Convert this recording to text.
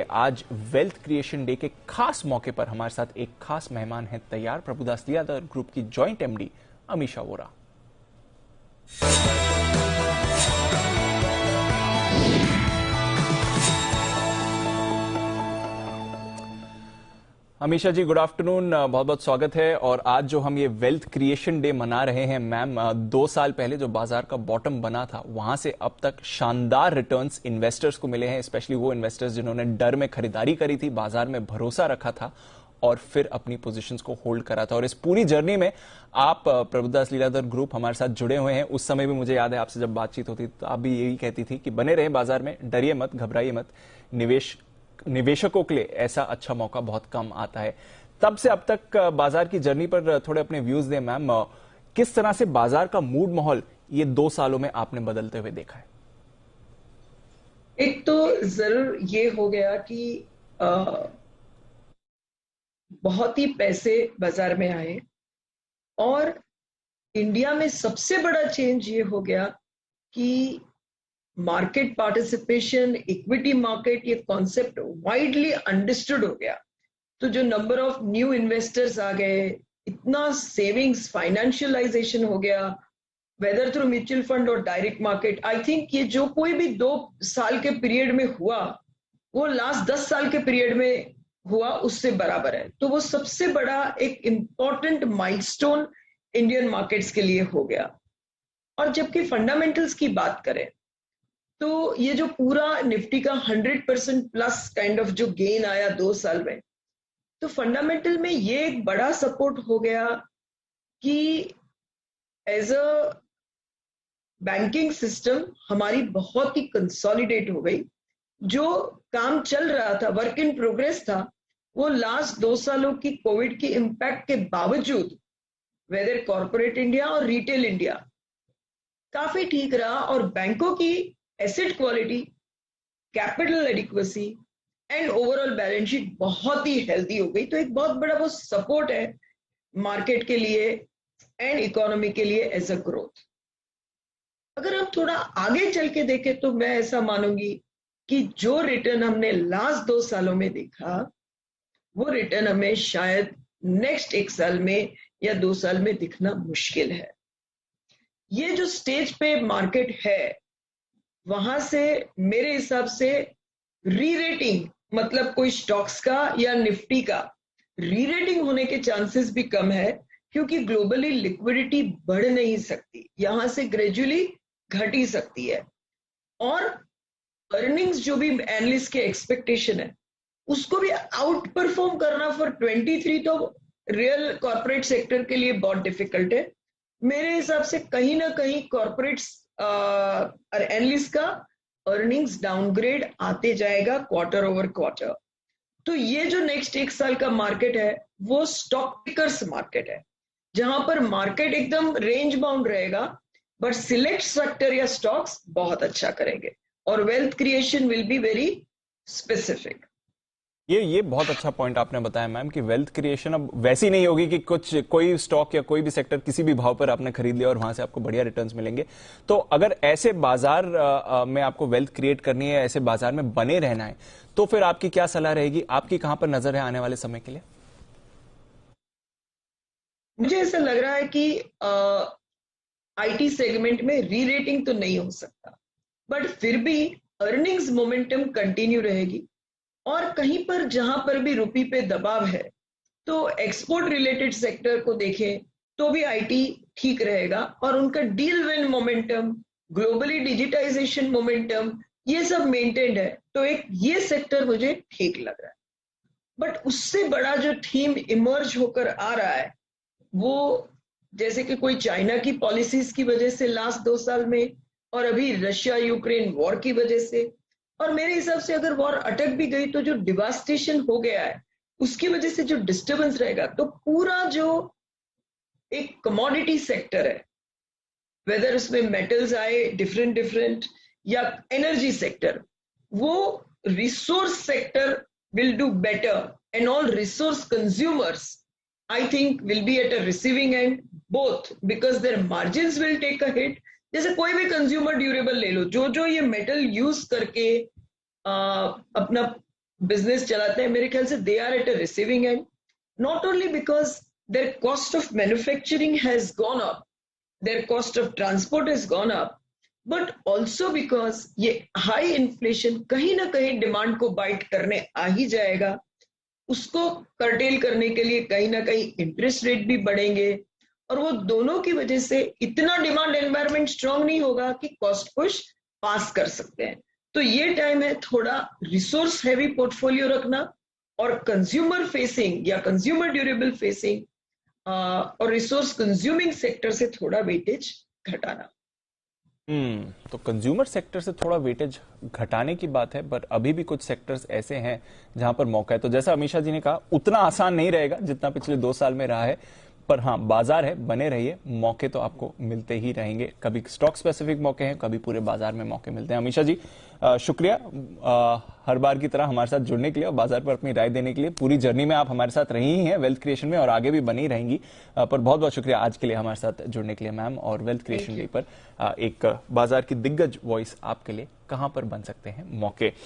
आज wealth creation day के खास मौके पर हमारे साथ एक खास मेहमान है तैयार। प्रभुदास लियादर ग्रुप की जॉइंट एमडी अमीषा वोरा। अमीषा जी, गुड आफ्टरनून, बहुत बहुत स्वागत है। और आज जो हम ये वेल्थ क्रिएशन डे मना रहे हैं मैम, 2 साल पहले जो बाजार का बॉटम बना था वहां से अब तक शानदार रिटर्न्स इन्वेस्टर्स को मिले हैं, स्पेशली वो इन्वेस्टर्स जिन्होंने डर में खरीदारी करी थी, बाजार में भरोसा रखा था और फिर अपनी पोजीशंस को होल्ड करा था। और इस पूरी जर्नी में आप प्रभुदास लीलाधर ग्रुप हमारे साथ जुड़े हुए हैं। उस समय भी मुझे याद है आपसे जब बातचीत होती तो आप भी यही कहती थी कि बने रहे बाजार में, डरिए मत, घबराइए मत, निवेशकों के लिए ऐसा अच्छा मौका बहुत कम आता है। तब से अब तक बाजार की जर्नी पर थोड़े अपने व्यूज दें मैम। किस तरह से बाजार का मूड माहौल ये 2 सालों में आपने बदलते हुए देखा है? एक तो जरूर ये हो गया कि बहुत ही पैसे बाजार में आए और इंडिया में सबसे बड़ा चेंज ये हो गया कि मार्केट पार्टिसिपेशन, इक्विटी मार्केट, ये कॉन्सेप्ट वाइडली अंडरस्टूड हो गया। तो जो नंबर ऑफ न्यू इन्वेस्टर्स आ गए, इतना सेविंग्स, फाइनेंशियलाइजेशन हो गया, वेदर थ्रू म्यूचुअल फंड और डायरेक्ट मार्केट। आई थिंक ये जो कोई भी 2 साल के पीरियड में हुआ वो लास्ट 10 साल के पीरियड में हुआ उससे बराबर है। तो वो सबसे बड़ा एक इंपॉर्टेंट माइलस्टोन इंडियन मार्केट्स के लिए हो गया। और जबकि फंडामेंटल्स की बात करें तो ये जो पूरा निफ्टी का 100% प्लस काइंड ऑफ जो गेन आया 2 साल में, तो फंडामेंटल में ये एक बड़ा सपोर्ट हो गया कि एज अ बैंकिंग सिस्टम हमारी बहुत ही कंसोलिडेट हो गई। जो काम चल रहा था, वर्क इन प्रोग्रेस था, वो लास्ट 2 सालों की कोविड की इम्पैक्ट के बावजूद वेदर कॉर्पोरेट इंडिया और रिटेल इंडिया काफी ठीक रहा। और बैंकों की asset quality, capital adequacy and overall balance sheet बहुत ही हेल्दी हो गई। तो एक बहुत बड़ा वो सपोर्ट है मार्केट के लिए एंड इकोनॉमी के लिए एज अ ग्रोथ। अगर हम थोड़ा आगे चल के देखें तो मैं ऐसा मानूंगी कि जो रिटर्न हमने लास्ट 2 सालों में देखा वो रिटर्न हमें शायद नेक्स्ट 1 साल में या 2 साल में दिखना मुश्किल है। ये जो स्टेज पे मार्केट है वहां से मेरे हिसाब से री रेटिंग, मतलब कोई स्टॉक्स का या निफ्टी का री रेटिंग होने के चांसेस भी कम है, क्योंकि ग्लोबली लिक्विडिटी बढ़ नहीं सकती, यहां से ग्रेजुअली घट ही सकती है। और अर्निंग्स जो भी एनालिस्ट के एक्सपेक्टेशन है उसको भी आउट परफॉर्म करना फॉर 23 तो रियल कॉर्पोरेट सेक्टर के लिए बहुत डिफिकल्ट है। मेरे हिसाब से कहीं ना कहीं कॉर्पोरेट्स एनालिस्ट का अर्निंग्स डाउनग्रेड आते जाएगा क्वार्टर ओवर क्वार्टर। तो ये जो नेक्स्ट 1 साल का मार्केट है वो स्टॉक पिकर्स मार्केट है, जहां पर मार्केट एकदम रेंज बाउंड रहेगा बट सिलेक्ट सेक्टर या स्टॉक्स बहुत अच्छा करेंगे और wealth creation will be very specific. ये बहुत अच्छा पॉइंट आपने बताया मैम कि वेल्थ क्रिएशन अब वैसी नहीं होगी कि कोई स्टॉक या कोई भी सेक्टर किसी भी भाव पर आपने खरीद लिया और वहां से आपको बढ़िया रिटर्न्स मिलेंगे। तो अगर ऐसे बाजार में आपको वेल्थ क्रिएट करनी है, ऐसे बाजार में बने रहना है, तो फिर आपकी क्या सलाह रहेगी? आपकी कहां पर नजर है आने वाले समय के लिए? मुझे ऐसा लग रहा है कि आईटी सेगमेंट में री रेटिंग तो नहीं हो सकता, बट फिर भी अर्निंग्स मोमेंटम कंटिन्यू रहेगी। और कहीं पर जहां पर भी रुपी पे दबाव है तो एक्सपोर्ट रिलेटेड सेक्टर को देखें तो भी आईटी ठीक रहेगा और उनका deal win momentum, globally digitization momentum, ये सब मेंटेन्ड है। तो एक ये सेक्टर मुझे ठीक लग रहा है। बट उससे बड़ा जो थीम इमर्ज होकर आ रहा है वो, जैसे कि कोई चाइना की पॉलिसीज की वजह से लास्ट 2 साल में, और अभी रशिया यूक्रेन वॉर की वजह से, और मेरे हिसाब से अगर वॉर अटक भी गई तो जो डिवास्टेशन हो गया है उसकी वजह से जो डिस्टर्बेंस रहेगा, तो पूरा जो एक कमोडिटी सेक्टर है, वेदर उसमें मेटल्स आए डिफरेंट या एनर्जी सेक्टर, वो resource sector will do better and all resource consumers I think will be at a receiving end both because their margins will take a hit। जैसे कोई भी consumer durable ले लो, जो जो ये मेटल यूज करके अपना बिजनेस चलाते हैं, मेरे ख्याल से they are at a receiving end, not only because their cost of manufacturing has gone up, their cost of transport has gone up, but also because ये हाई इन्फ्लेशन कहीं ना कहीं डिमांड को बाइट करने आ ही जाएगा। उसको कर्टेल करने के लिए कहीं ना कहीं इंटरेस्ट रेट भी बढ़ेंगे, और वो दोनों की वजह से इतना डिमांड एनवायरनमेंट स्ट्रांग नहीं होगा कि कॉस्ट पुश पास कर सकते हैं। तो ये टाइम है थोड़ा रिसोर्स हैवी पोर्टफोलियो रखना और कंज्यूमर फेसिंग या कंज्यूमर ड्यूरेबल फेसिंग और रिसोर्स कंज्यूमिंग सेक्टर से थोड़ा वेटेज घटाना। तो कंज्यूमर सेक्टर से थोड़ा वेटेज घटाने की बात है, पर अभी भी कुछ सेक्टर्स ऐसे हैं जहां पर मौका है। तो जैसा अमीषा जी ने कहा, उतना आसान नहीं रहेगा जितना पिछले 2 साल में रहा है, पर हाँ, बाजार है, बने रहिए, मौके तो आपको मिलते ही रहेंगे। कभी स्टॉक स्पेसिफिक मौके हैं, कभी पूरे बाजार में मौके मिलते हैं। अमीषा जी, शुक्रिया हर बार की तरह हमारे साथ जुड़ने के लिए और बाजार पर अपनी राय देने के लिए। पूरी जर्नी में आप हमारे साथ रही ही हैं वेल्थ क्रिएशन में और आगे भी बनी रहेंगी, पर बहुत बहुत शुक्रिया आज के लिए हमारे साथ जुड़ने के लिए मैम। और वेल्थ क्रिएशन डे पर एक बाजार की दिग्गज वॉइस आपके लिए कहां पर बन सकते हैं मौके।